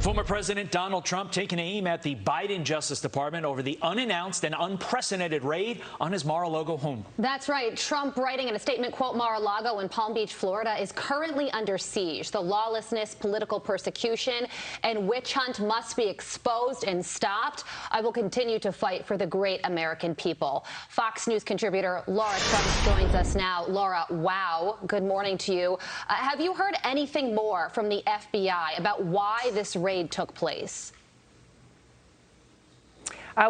Former President Donald Trump taking aim at the Biden Justice Department over the unannounced and unprecedented raid on his Mar-a-Lago home. That's right. Trump, writing in a statement, quote, Mar-a-Lago in Palm Beach, Florida, is currently under siege. The lawlessness, political persecution, and witch hunt must be exposed and stopped. I will continue to fight for the great American people. Fox News contributor Lara Trump joins us now. Lara, wow. Good morning to you. Have you heard anything more from the FBI about why this raid took place?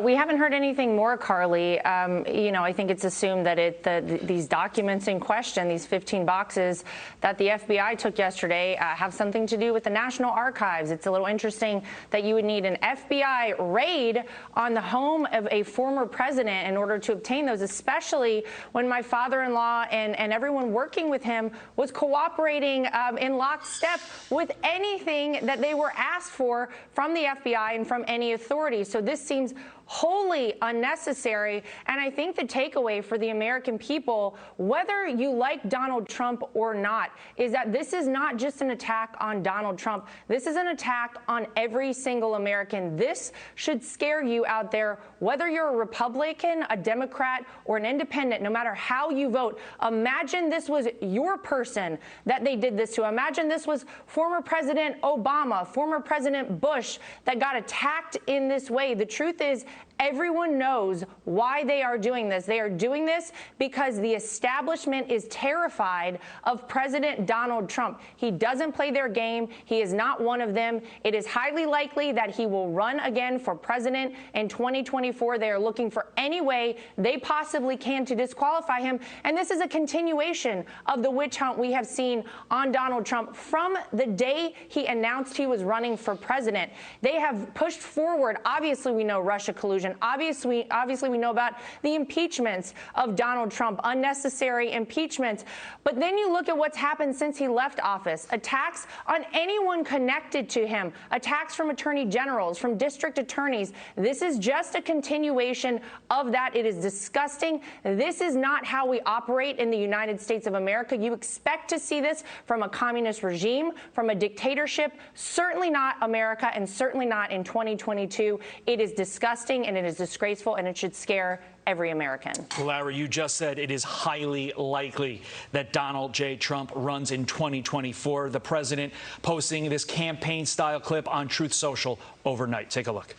We haven't heard anything more, Carly. I think it's assumed that these documents in question, these 15 boxes that the FBI took yesterday, have something to do with the National Archives. It's a little interesting that you would need an FBI raid on the home of a former president in order to obtain those, especially when my father-in-law and everyone working with him was cooperating in lockstep with anything that they were asked for from the FBI and from any authority. So this seems wholly unnecessary. And I think the takeaway for the American people, whether you like Donald Trump or not, is that this is not just an attack on Donald Trump. This is an attack on every single American. This should scare you out there, whether you're a Republican, a Democrat, or an independent, no matter how you vote. Imagine this was your person that they did this to. Imagine this was former President Obama, former President Bush that got attacked in this way. The truth is, everyone knows why they are doing this. They are doing this because the establishment is terrified of President Donald Trump. He doesn't play their game. He is not one of them. It is highly likely that he will run again for president in 2024. They are looking for any way they possibly can to disqualify him. And this is a continuation of the witch hunt we have seen on Donald Trump from the day he announced he was running for president. They have pushed forward. Obviously, we know Russia collusion. Obviously, we know about the impeachments of Donald Trump, unnecessary impeachments. But then you look at what's happened since he left office. Attacks on anyone connected to him, attacks from attorney generals, from district attorneys. This is just a continuation of that. It is disgusting. This is not how we operate in the United States of America. You expect to see this from a communist regime, from a dictatorship. Certainly not America, and certainly not in 2022. It is disgusting, and it is disgraceful, and it should scare every American. Lara, you just said it is highly likely that Donald J. Trump runs in 2024. The president posting this campaign-style clip on Truth Social overnight. Take a look.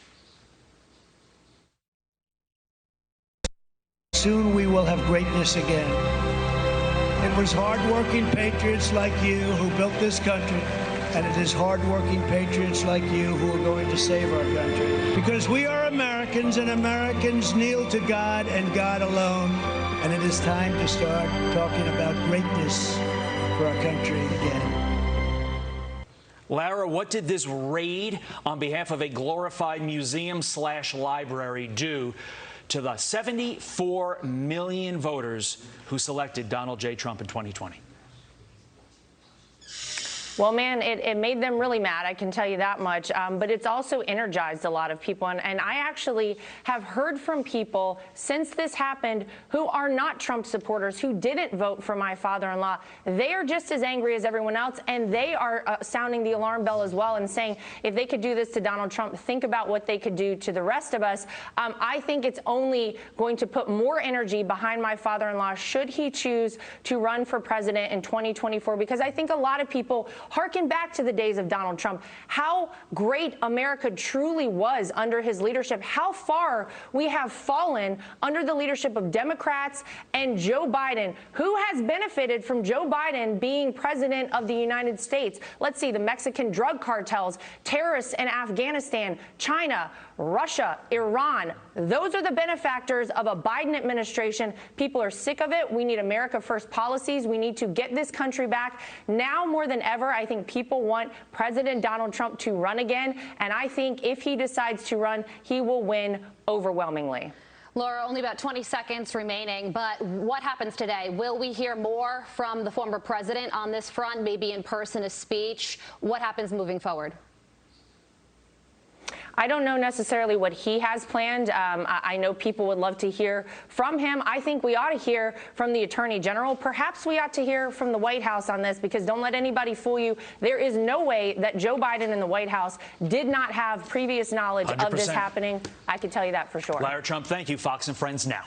Soon we will have greatness again. It was hard-working patriots like you who built this country. And it is hard-working patriots like you who are going to save our country. Because we are Americans, and Americans kneel to God and God alone. And it is time to start talking about greatness for our country again. Lara, what did this raid on behalf of a glorified museum/library do to the 74 million voters who selected Donald J. Trump in 2020? Well, man, it made them really mad, I can tell you that much. But it's also energized a lot of people. And I actually have heard from people since this happened who are not Trump supporters, who didn't vote for my father-in-law. They are just as angry as everyone else, and they are sounding the alarm bell as well and saying, if they could do this to Donald Trump, think about what they could do to the rest of us. I think it's only going to put more energy behind my father-in-law should he choose to run for president in 2024, because I think a lot of people harken back to the days of Donald Trump, how great America truly was under his leadership, how far we have fallen under the leadership of Democrats and Joe Biden. Who has benefited from Joe Biden being president of the United States? Let's see, the Mexican drug cartels, terrorists in Afghanistan, China, Russia, Iran. Those are the benefactors of a Biden administration. People are sick of it. We need America First policies. We need to get this country back. Now more than ever, I think people want President Donald Trump to run again. And I think if he decides to run, he will win overwhelmingly. Lara, only about 20 seconds remaining, but what happens today? Will we hear more from the former president on this front, maybe in person, a speech? What happens moving forward? I don't know necessarily what he has planned. I know people would love to hear from him. I think we ought to hear from the Attorney General. Perhaps we ought to hear from the White House on this, because don't let anybody fool you. There is no way that Joe Biden and the White House did not have previous knowledge 100%. of this happening. I can tell you that for sure. Lara Trump, thank you. Fox and Friends now.